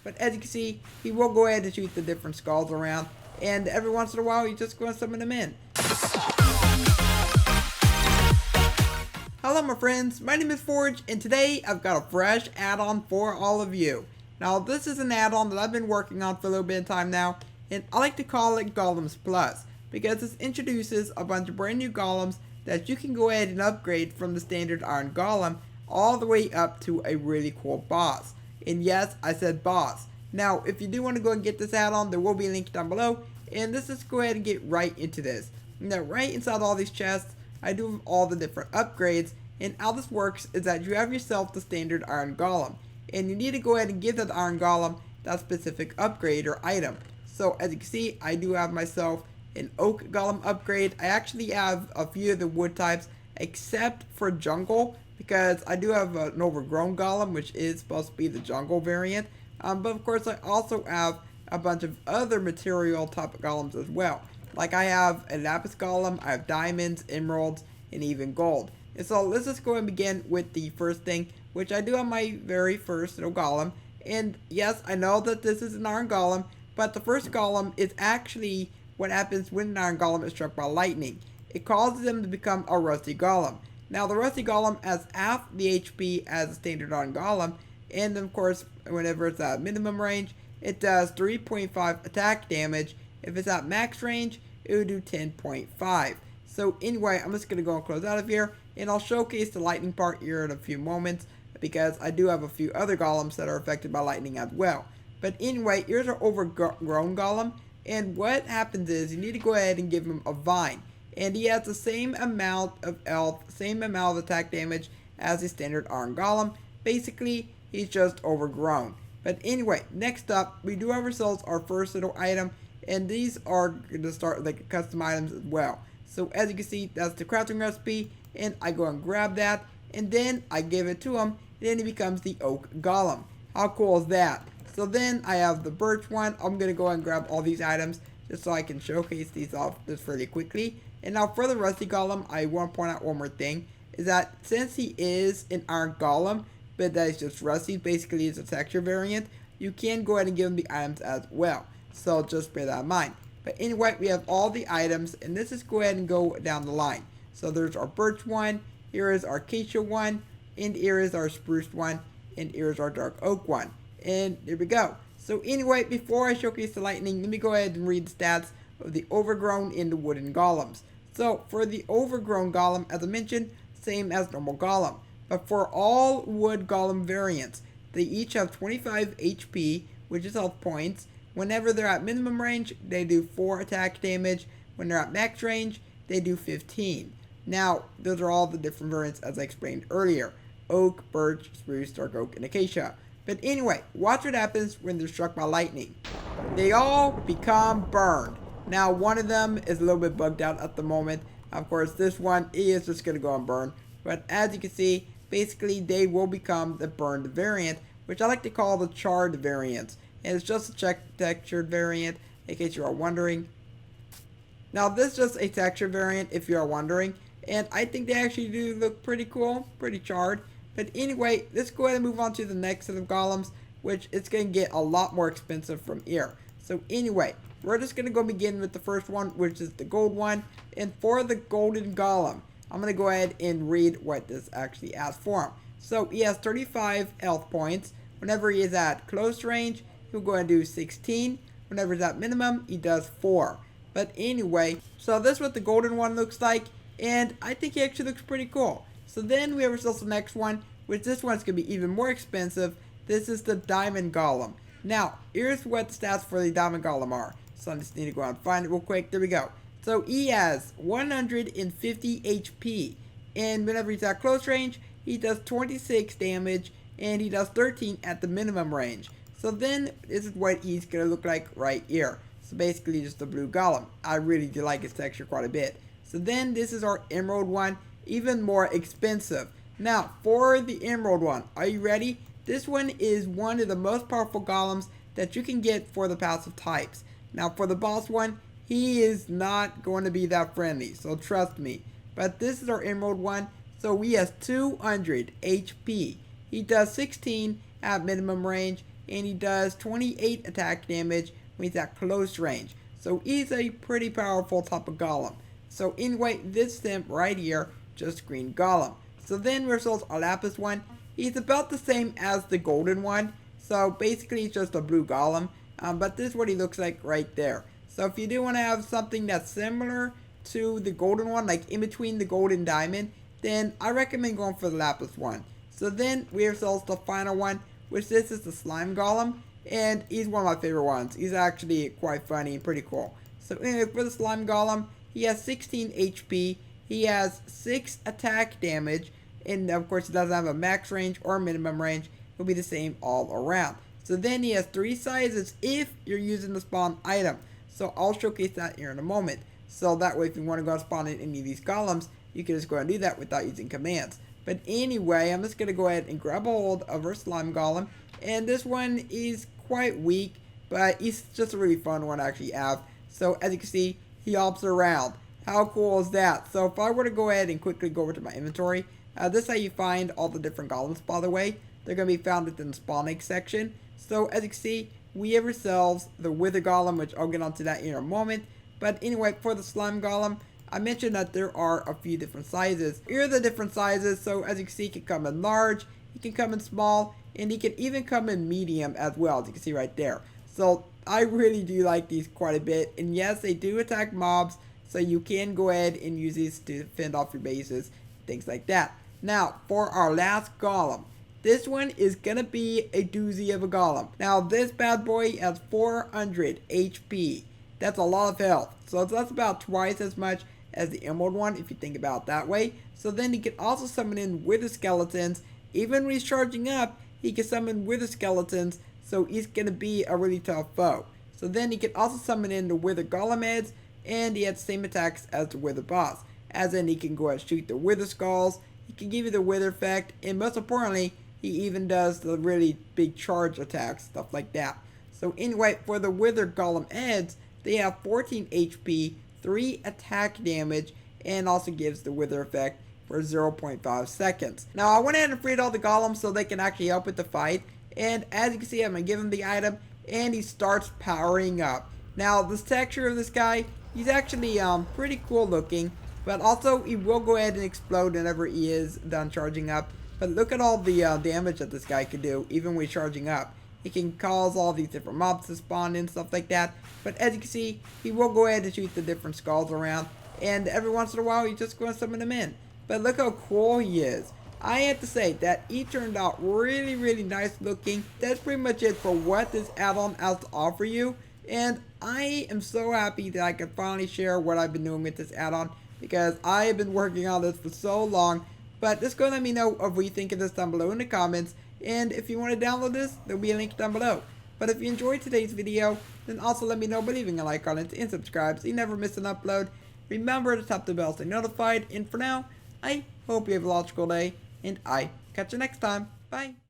But as you can see, he will go ahead and shoot the different skulls around. And every once in a while, he's just going to summon them in. Hello my friends, my name is Forge, and today I've got a fresh add-on for all of you. Now this is an add-on that I've been working on for a little bit of time now, and I like to call it Golems Plus, because this introduces a bunch of brand new golems that you can go ahead and upgrade from the standard Iron Golem all the way up to a really cool boss. And yes, I said boss. Now if you do want to go and get this add-on, there will be a link down below, and let's just go ahead and get right into this. Now right inside all these chests, I do have all the different upgrades, and how this works is that you have yourself the standard Iron Golem, and you need to go ahead and give that Iron Golem that specific upgrade or item. So as you can see, I do have myself an Oak Golem upgrade. I actually have a few of the wood types except for Jungle, because I do have an Overgrown Golem, which is supposed to be the Jungle variant. But of course I also have a bunch of other material type of golems as well. Like I have a Lapis Golem, I have diamonds, emeralds, and even gold. And so let's just go and begin with the first thing, which I do have my very first little golem. And yes, I know that this is an Iron Golem, but the first golem is actually what happens when an Iron Golem is struck by lightning. It causes them to become a Rusty Golem. Now the Rusty Golem has half the HP as a standard Iron Golem, and of course whenever it's at minimum range, it does 3.5 attack damage. If it's at max range, it would do 10.5. So anyway, I'm just going to go and close out of here, and I'll showcase the lightning part here in a few moments, because I do have a few other golems that are affected by lightning as well. But anyway, here's our Overgrown Golem, and what happens is you need to go ahead and give him a vine. And he has the same amount of health, same amount of attack damage as the standard Iron Golem. Basically, he's just overgrown. But anyway, next up, we do have ourselves our first little item, and these are going to start like custom items as well. So as you can see, that's the crafting recipe, and I go and grab that, and then I give it to him, and then he becomes the Oak Golem. How cool is that? So then I have the birch one. I'm going to go and grab all these items just so I can showcase these off just really quickly. And now for the Rusty Golem, I want to point out one more thing, is that since he is an Iron Golem, but that is just rusty, basically it's a texture variant, you can go ahead and give him the items as well. So just bear that in mind. But anyway, we have all the items, and let's just go ahead and go down the line. So there's our birch one, here is our acacia one, and here is our spruce one, and here is our dark oak one. And there we go. So anyway, before I showcase the lightning, let me go ahead and read the stats of the Overgrown and the Wooden Golems. So for the Overgrown Golem, as I mentioned, same as normal Golem. But for all Wood Golem variants, they each have 25 HP, which is health points. Whenever they're at minimum range, they do 4 attack damage. When they're at max range, they do 15. Now, those are all the different variants as I explained earlier. Oak, birch, spruce, dark oak, and acacia. But anyway, watch what happens when they're struck by lightning. They all become burned. Now, one of them is a little bit bugged out at the moment. Of course, this one is just going to go and burn. But as you can see, basically they will become the burned variant, which I like to call the charred variant. And it's just a textured variant, in case you are wondering. Now this is just a texture variant, if you are wondering. And I think they actually do look pretty cool, pretty charred. But anyway, let's go ahead and move on to the next set of golems, which it's going to get a lot more expensive from here. So anyway, we're just going to go begin with the first one, which is the gold one. And for the golden golem, I'm going to go ahead and read what this actually asks for him. So he has 35 health points. Whenever he is at close range, he'll go and do 16. Whenever he's at minimum, he does 4. But anyway, so this is what the golden one looks like, and I think he actually looks pretty cool. So then we have ourselves the next one, which this one's going to be even more expensive. This is the diamond golem. Now, here's what the stats for the diamond golem are. So I just need to go out and find it real quick. There we go. So he has 150 HP, and whenever he's at close range, he does 26 damage, and he does 13 at the minimum range. So then, this is what he's going to look like right here. So basically just a blue golem. I really do like his texture quite a bit. So then, this is our emerald one, even more expensive. Now, for the emerald one, are you ready? This one is one of the most powerful golems that you can get for the passive types. Now, for the boss one, he is not going to be that friendly, so trust me. But this is our emerald one, so he has 200 HP. He does 16 at minimum range, and he does 28 attack damage when he's at close range. So he's a pretty powerful type of golem. So anyway, this simp right here, just green golem. So then results our lapis one. He's about the same as the golden one. So basically it's just a blue golem. But this is what he looks like right there. So if you do want to have something that's similar to the golden one, like in between the gold and diamond, then I recommend going for the lapis one. So then we have also the final one, which this is the slime golem. And he's one of my favorite ones. He's actually quite funny and pretty cool. So anyway, for the slime golem, he has 16 HP. He has 6 attack damage. And of course, he doesn't have a max range or minimum range. It'll be the same all around. So then he has 3 sizes if you're using the spawn item. So I'll showcase that here in a moment. So that way, if you want to go and spawn in any of these golems, you can just go and do that without using commands. But anyway, I'm just going to go ahead and grab a hold of our slime golem. And this one is quite weak, but he's just a really fun one to actually have. So as you can see, he hops around. How cool is that? So if I were to go ahead and quickly go over to my inventory, this is how you find all the different golems, by the way. They're going to be found within the spawn egg section. So as you can see, we have ourselves the wither golem, which I'll get onto that in a moment. But anyway, for the slime golem, I mentioned that there are a few different sizes. Here are the different sizes. So as you can see, he can come in large, he can come in small, and he can even come in medium as well, as you can see right there. So I really do like these quite a bit. And yes, they do attack mobs, so you can go ahead and use these to fend off your bases, things like that. Now, for our last golem. This one is going to be a doozy of a golem. Now, this bad boy has 400 HP. That's a lot of health. So that's about twice as much as the emerald one, if you think about it that way. So then he can also summon in wither skeletons. Even when he's charging up, he can summon wither skeletons. So he's going to be a really tough foe. So then he can also summon in the wither golem heads. And he has the same attacks as the wither boss. As in, he can go and shoot the wither skulls. He can give you the wither effect. And most importantly, he even does the really big charge attacks, stuff like that. So anyway, for the wither golem heads, they have 14 HP, 3 attack damage, and also gives the wither effect for 0.5 seconds. Now I went ahead and freed all the golems so they can actually help with the fight. And as you can see, I'm going to give him the item, and he starts powering up. Now this texture of this guy, he's actually pretty cool looking, but also he will go ahead and explode whenever he is done charging up. But look at all the damage that this guy can do, even when he's charging up. He can cause all these different mobs to spawn and stuff like that. But as you can see, he will go ahead and shoot the different skulls around. And every once in a while, he's just going to summon them in. But look how cool he is. I have to say that he turned out really, really nice looking. That's pretty much it for what this add-on has to offer you. And I am so happy that I can finally share what I've been doing with this add-on, because I have been working on this for so long. But just go and let me know what you think of this down below in the comments. And if you want to download this, there'll be a link down below. But if you enjoyed today's video, then also let me know by leaving a like on it and subscribe so you never miss an upload. Remember to tap the bell to stay notified. And for now, I hope you have a logical day, and I catch you next time. Bye.